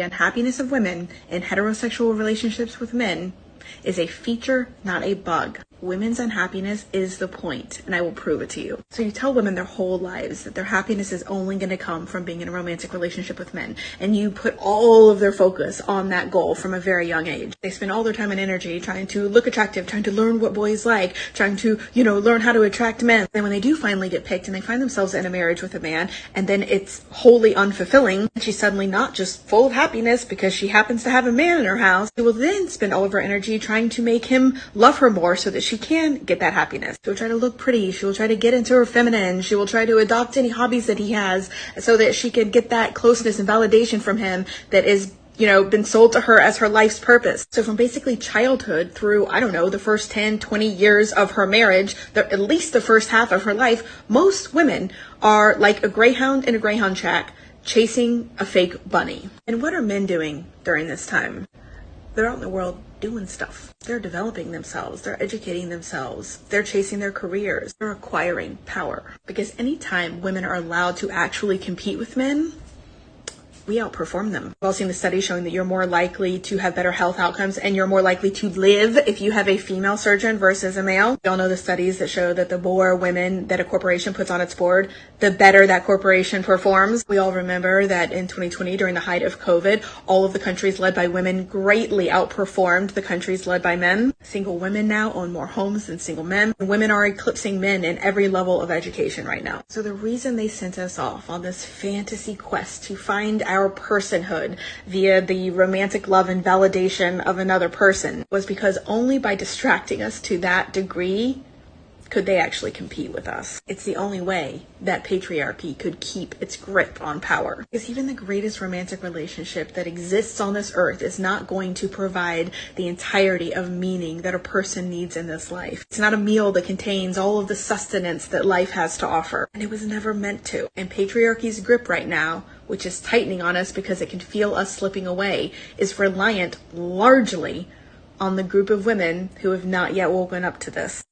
The unhappiness of women in heterosexual relationships with men is a feature, not a bug. Women's unhappiness is the point, and I will prove it to you. So you tell women their whole lives that their happiness is only going to come from being in a romantic relationship with men, and you put all of their focus on that goal from a very young age. They spend all their time and energy trying to look attractive, trying to learn what boys like, trying to, learn how to attract men. And when they do finally get picked and they find themselves in a marriage with a man, and then it's wholly unfulfilling, she's suddenly not just full of happiness because she happens to have a man in her house. She will then spend all of her energy trying to make him love her more so that she can get that happiness. She will try to look pretty. She will try to get into her feminine. She will try to adopt any hobbies that he has so that she can get that closeness and validation from him that is been sold to her as her life's purpose. So from basically childhood through, the first 10, 20 years of her marriage, at least the first half of her life, most women are like a greyhound in a greyhound track chasing a fake bunny. And what are men doing during this time? They're out in the world doing stuff. They're developing themselves. They're educating themselves. They're chasing their careers. They're acquiring power. Because anytime women are allowed to actually compete with men, we outperform them. We've all seen the studies showing that you're more likely to have better health outcomes and you're more likely to live if you have a female surgeon versus a male. We all know the studies that show that the more women that a corporation puts on its board, the better that corporation performs. We all remember that in 2020, during the height of COVID, all of the countries led by women greatly outperformed the countries led by men. Single women now own more homes than single men. Women are eclipsing men in every level of education right now. So the reason they sent us off on this fantasy quest to find our personhood via the romantic love and validation of another person was because only by distracting us to that degree could they actually compete with us. It's the only way that patriarchy could keep its grip on power. Because even the greatest romantic relationship that exists on this earth is not going to provide the entirety of meaning that a person needs in this life. It's not a meal that contains all of the sustenance that life has to offer. And it was never meant to. And patriarchy's grip right now, which is tightening on us because it can feel us slipping away, is reliant largely on the group of women who have not yet woken up to this.